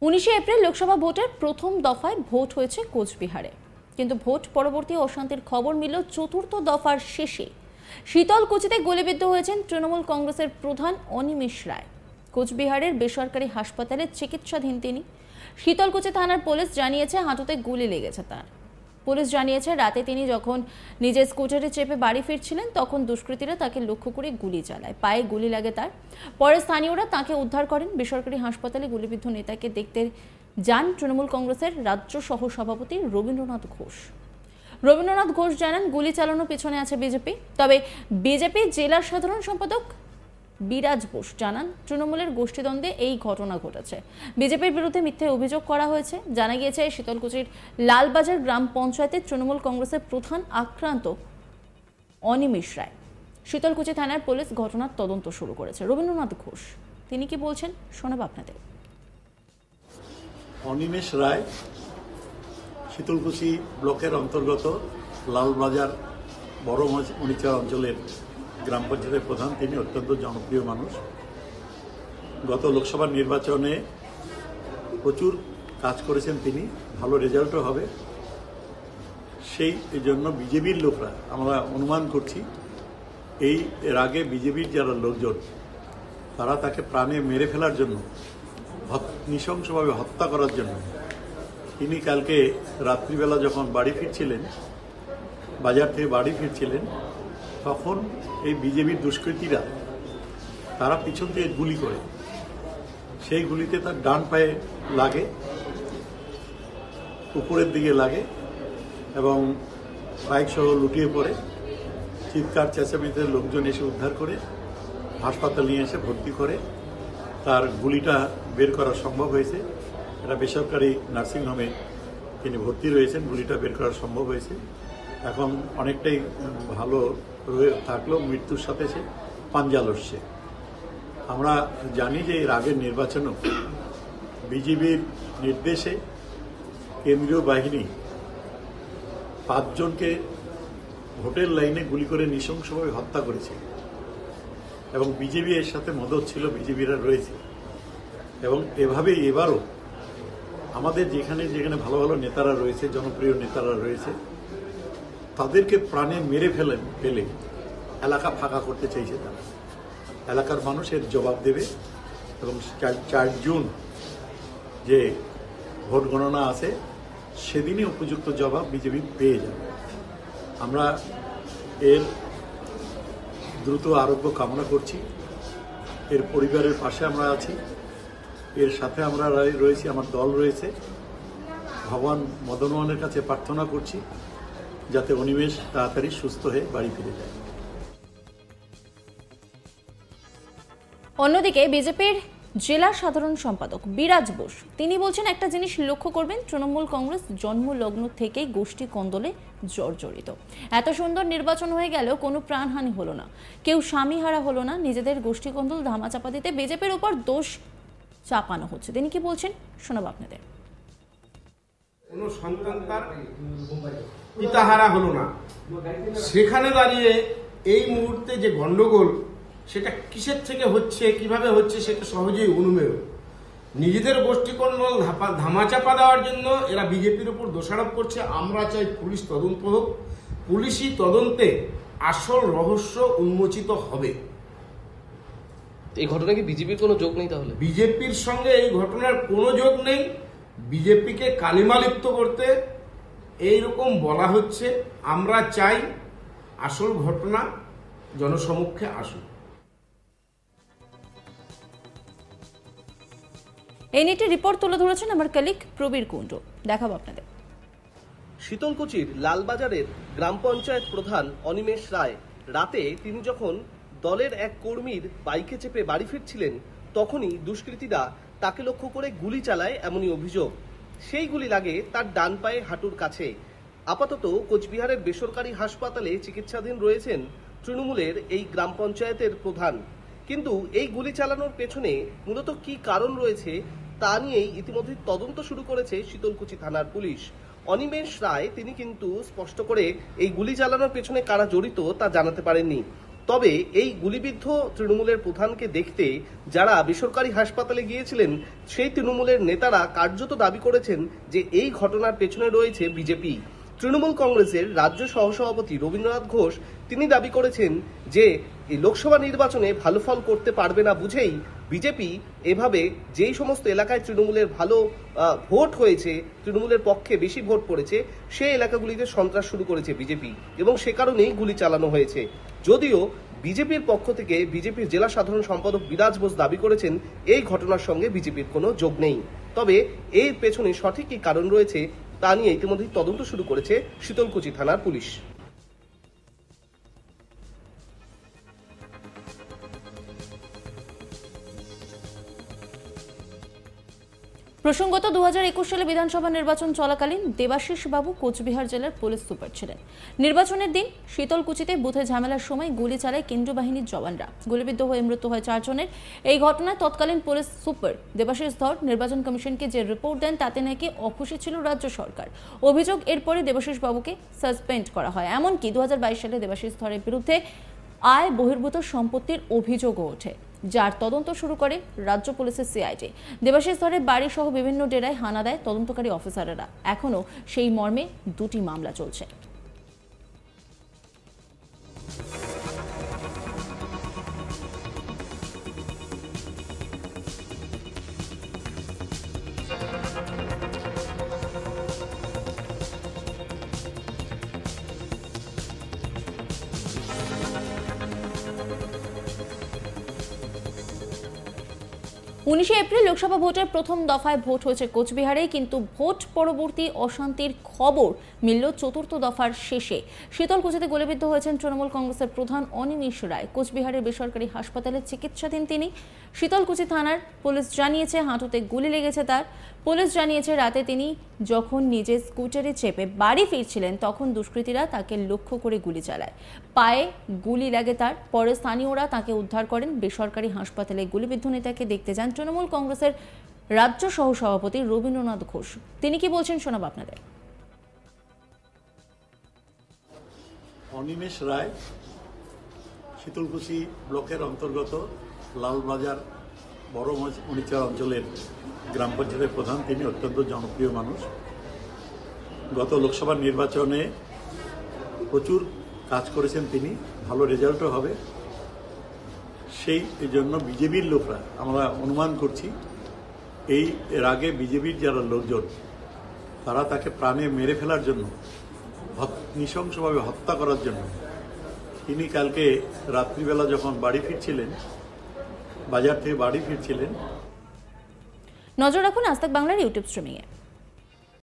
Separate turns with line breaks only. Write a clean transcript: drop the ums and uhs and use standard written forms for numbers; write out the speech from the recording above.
19 April Lok Sabha ভোটের প্রথম দফায় ভোট হয়েছে কোচবিহারে, কিন্তু ভোট পরবর্তী অশান্তির খবর মিলল চতুর্থ দফার শেষে। শীতলকুচিতে গুলিবিদ্ধ হয়েছেন তৃণমূল কংগ্রেসের প্রধান অনিমেষ রায়। কোচবিহারের বেসরকারি হাসপাতালে চিকিৎসাধীন তিনি। শীতলকুচি থানার পুলিশ জানিয়েছে হাঁটুতে গুলি লেগেছে তার। পুলিশ জানিয়েছে রাতে তিনি যখন নিজের স্কুটারে চেপে বাড়ি ফিরছিলেন তখন দুষ্কৃতীরা তাকে লক্ষ্য করে গুলি চালায়। পায়ে গুলি লাগে তার। পরে স্থানীয়রা তাকে উদ্ধার করেন। বেসরকারি হাসপাতালে গুলিবিদ্ধ নেতাকে দেখতে যান তৃণমূল কংগ্রেসের রাজ্য সহ সভাপতি রবীন্দ্রনাথ ঘোষ। রবীন্দ্রনাথ ঘোষ জানান গুলি চালানোর পেছনে আছে বিজেপি। তবে বিজেপি জেলার সাধারণ সম্পাদক বিরাজ বোস জানান তৃণমূলের গোষ্ঠীদ্বন্দ্বে এই ঘটনা ঘটেছে। বিজেপির বিরুদ্ধে মিথ্যে অভিযোগ করা হয়েছে। জানা গিয়েছে শীতলকুচির লালবাজার গ্রাম পঞ্চায়েতের তৃণমূল কংগ্রেসের প্রধান আক্রান্ত অনিমেষ রায়। শীতলকুচি থানার পুলিশ ঘটনার তদন্ত শুরু করেছে। রবীন্দ্রনাথ ঘোষ তিনি কি বলছেন শোনাব আপনাদের।
অনিমেষ রায় শীতলকুচি ব্লকের অন্তর্গত লালবাজার বড় মণিচর অঞ্চলের গ্রাম পঞ্চায়েতের প্রধান। তিনি অত্যন্ত জনপ্রিয় মানুষ। গত লোকসভা নির্বাচনে প্রচুর কাজ করেছেন তিনি, ভালো রেজাল্টও হবে। সেই জন্য বিজেপির লোকরা আমরা অনুমান করছি এর আগে বিজেপির যারা লোকজন তারা তাকে প্রাণে মেরে ফেলার জন্য, নৃশংসভাবে হত্যা করার জন্য তিনি কালকে রাত্রিবেলা যখন বাড়ি ফিরছিলেন, বাজার থেকে বাড়ি ফিরছিলেন, তখন এই বিজেপির দুষ্কৃতীরা তারা পিছন থেকে গুলি করে। সেই গুলিতে তার ডান পায়ে লাগে, উপরের দিকে লাগে এবং বাইক সহ লুটিয়ে পড়ে। চিৎকার চেঁচামেচিতে লোকজন এসে উদ্ধার করে হাসপাতাল নিয়ে এসে ভর্তি করে। তার গুলিটা বের করা সম্ভব হয়েছে। এটা বেসরকারি নার্সিংহোমে তিনি ভর্তি রয়েছেন। গুলিটা বের করা সম্ভব হয়েছে। এখন অনেকটাই ভালো থাকলেও মৃত্যুর সাথে সে পাঞ্জা লড়ছে। আমরা জানি যে এর আগের নির্বাচনেও বিজেপির নির্দেশে কেন্দ্রীয় বাহিনী 5 জনকে ভোটের লাইনে গুলি করে নৃশংসভাবে হত্যা করেছে এবং বিজেপি এর সাথে মদত ছিল, বিজেপিরা রয়েছে। এবং এভাবেই এবারও আমাদের যেখানে যেখানে ভালো ভালো নেতারা রয়েছে, জনপ্রিয় নেতারা রয়েছে, তাদেরকে প্রাণে মেরে ফেলে এলাকা ফাঁকা করতে চাইছে তারা। এলাকার মানুষের জবাব দেবে এবং 4 জুন যে ভোট গণনা আছে সেদিনই উপযুক্ত জবাব বিজেপি পেয়ে যাবে। আমরা এর দ্রুত আরোগ্য কামনা করছি। এর পরিবারের পাশে আমরা আছি, এর সাথে আমরা রয়েছি, আমার দল রয়েছে। ভগবান মদনমোহনের কাছে প্রার্থনা করছি যাতে অনিমেষ তাড়াতাড়ি সুস্থ হয়ে বাড়ি ফিরে যায়।
অন্যদিকে বিজেপির জেলা সাধারণ সম্পাদক বিরাজ বোস তিনি বলছেন একটা জিনিস লক্ষ্য করবেন, তৃণমূল কংগ্রেস জন্মলগ্ন থেকেই গোষ্ঠী কন্দলে জর্জরিত। এত সুন্দর নির্বাচন হয়ে গেলেও কোনো প্রাণহানি হলো না, কেউ স্বামীহারা হলো না। নিজেদের গোষ্ঠী কন্দল ধামাচাপা দিতে বিজেপির উপর দোষ চাপানো হচ্ছে। তিনি কি বলছেন শোনাব আপনাদের।
কোনো সন্তান তার পিতাহারা হলো না। সেখানে দাঁড়িয়ে এই মুহূর্তে যে গন্ডগোল সেটা কিসের থেকে হচ্ছে, কিভাবে হচ্ছে সেটা সহজেই অনুমেয়। নিজেদের গোষ্ঠীকন্দল ধামাচাপা দেওয়ার জন্য এরা বিজেপির উপর দোষারোপ করছে। আমরা চাই পুলিশ তদন্ত হোক, পুলিশি তদন্তে আসল রহস্য উন্মোচিত হবে।
এই ঘটনা কি বিজেপির কোনো যোগ নেই? তাহলে
বিজেপির সঙ্গে এই ঘটনার কোনো যোগ নেই। বিজেপিকে কালিমালিপ্ত করতে এইরকম বলা হচ্ছে। আমরা চাই আসল ঘটনা জনসমক্ষে আসুক।
এই নিয়ে রিপোর্ট তুলে ধরেছেন আমার কলিগ প্রবীর কুণ্ডু, দেখাবো আপনাদের।
শীতলকুচির লালবাজারের গ্রাম পঞ্চায়েত প্রধান অনিমেষ রায় রাতে তিনি যখন দলের এক কর্মীর বাইকে চেপে বাড়ি ফিরছিলেন তখনই দুষ্কৃতীরা তাকে লক্ষ্য করে গুলি চালায় এমনই অভিযোগ। সেই গুলি লাগে তার ডান পায়ে হাঁটুর কাছে। আপাতত কোচবিহারের বেসরকারি হাসপাতালে চিকিৎসাধীন রয়েছেন তৃণমূলের এই গ্রাম পঞ্চায়েতের প্রধান। কিন্তু এই গুলি চালানোর পেছনে মূলত কি কারণ রয়েছে তা নিয়েই ইতিমধ্যে তদন্ত শুরু করেছে শীতলকুচি থানার পুলিশ। অনিমেষ রায় তিনি কিন্তু স্পষ্ট করে এই গুলি চালানোর পেছনে কারা জড়িত তা জানাতে পারেননি। তবে এই গুলিবিদ্ধ তৃণমূলের প্রধানকে দেখতে যারা বেসরকারি হাসপাতালে গিয়েছিলেন সেই তৃণমূলের নেতারা কার্যত দাবি করেছেন যে এই ঘটনার পেছনে রয়েছে বিজেপি। তৃণমূল কংগ্রেসের রাজ্য সহসভাপতি রবীন্দ্রনাথ ঘোষ তিনি দাবি করেছেন যে এই লোকসভা নির্বাচনে ভালো ফল করতে পারবে না বুঝেই বিজেপি এভাবে যেই সমস্ত এলাকায় তৃণমূলের ভালো ভোট হয়েছে, তৃণমূলের পক্ষে বেশি ভোট পড়েছে, সেই এলাকাগুলিতে সন্ত্রাস শুরু করেছে বিজেপি এবং সে কারণেই গুলি চালানো হয়েছে। যদিও বিজেপির পক্ষ থেকে বিজেপির জেলা সাধারণ সম্পাদক বিরাজ বোস দাবি করেছেন এই ঘটনার সঙ্গে বিজেপির কোনো যোগ নেই। তবে এর পেছনে সঠিক কী কারণ রয়েছে তা নিয়ে ইতিমধ্যেই তদন্ত শুরু করেছে শীতলকুচি থানার পুলিশ।
প্রসঙ্গত 2021 সালে বিধানসভা নির্বাচন চলাকালীন দেবাশিস বাবু কোচবিহার জেলার পুলিশ সুপার ছিলেন। নির্বাচনের দিন শীতলকুচিতে বুথে ঝামেলার সময় গুলি চালায় কেন্দ্রীয় বাহিনীর জওয়ানরা। গুলিবিদ্ধ হয়ে মৃত্যু হয় 4 জনের। এই ঘটনায় তৎকালীন পুলিশ সুপার দেবাশিস ধর নির্বাচন কমিশনকে যে রিপোর্ট দেন তাতে নাকি অখুশি ছিল রাজ্য সরকার। অভিযোগ এরপরে দেবাশিস বাবুকে সাসপেন্ড করা হয়। এমনকি 2022 সালে দেবাশিস ধরের বিরুদ্ধে আয় বহির্ভূত সম্পত্তির অভিযোগও ওঠে, যার তদন্ত শুরু করে রাজ্য পুলিশের সিআইডি। দেবাশিস ধরের বাড়ি সহ বিভিন্ন ডেরায় হানা দেয় তদন্তকারী অফিসাররা। এখনও সেই মর্মে 2টি মামলা চলছে। 19 এপ্রিল লোকসভা ভোটের প্রথম দফায় ভোট হয়েছে কোচবিহারে, কিন্তু ভোট পরবর্তী অশান্তির খবর মিলল চতুর্থ দফার শেষে। শীতলকুচিতে গুলিবিদ্ধ হয়েছেন তৃণমূল কংগ্রেসের প্রধান অনিমেষ রায়। কোচবিহারের বেসরকারি হাসপাতালে চিকিৎসাধীন তিনি। শীতলকুচি থানার পুলিশ জানিয়েছে হাঁটুতে গুলি লেগেছে তার। পুলিশ জানিয়েছে রাতে তিনি যখন নিজে স্কুটারে চেপে বাড়ি ফিরছিলেন তখন দুষ্কৃতীরা তাকে লক্ষ্য করে গুলি চালায়। পায়ে গুলি লাগে তার। পরে স্থানীয়রা তাকে উদ্ধার করেন। বেসরকারি হাসপাতালে গুলিবিদ্ধ নেতাকে দেখতে যান তৃণমূল কংগ্রেসের রাজ্য সহসভাপতি রবীন্দ্রনাথ ঘোষ। তিনি কি বলছেন শোনাব আপনাদের।
অনিমেষ রায় শীতলকুচি ব্লকের অন্তর্গত লালবাজার বড় মণিচর অঞ্চলের গ্রাম পঞ্চায়েতের প্রধান। তিনি অত্যন্ত জনপ্রিয় মানুষ। গত লোকসভা নির্বাচনে প্রচুর কাজ করেছেন তিনি, ভালো রেজাল্টও হবে। সেই জন্য বিজেপির লোকরা, আমরা অনুমান করছি এর আগে বিজেপির যারা লোকজন তারা তাকে প্রাণে মেরে ফেলার জন্য, নৃশংসভাবে হত্যা করার জন্য তিনি কালকে রাত্রিবেলা যখন বাড়ি ফিরছিলেন, বাজার থেকে বাড়ি ফিরছিলেন।
নজর রাখুন আজ তাক বাংলার ইউটিউব স্ট্রিমিংয়ে।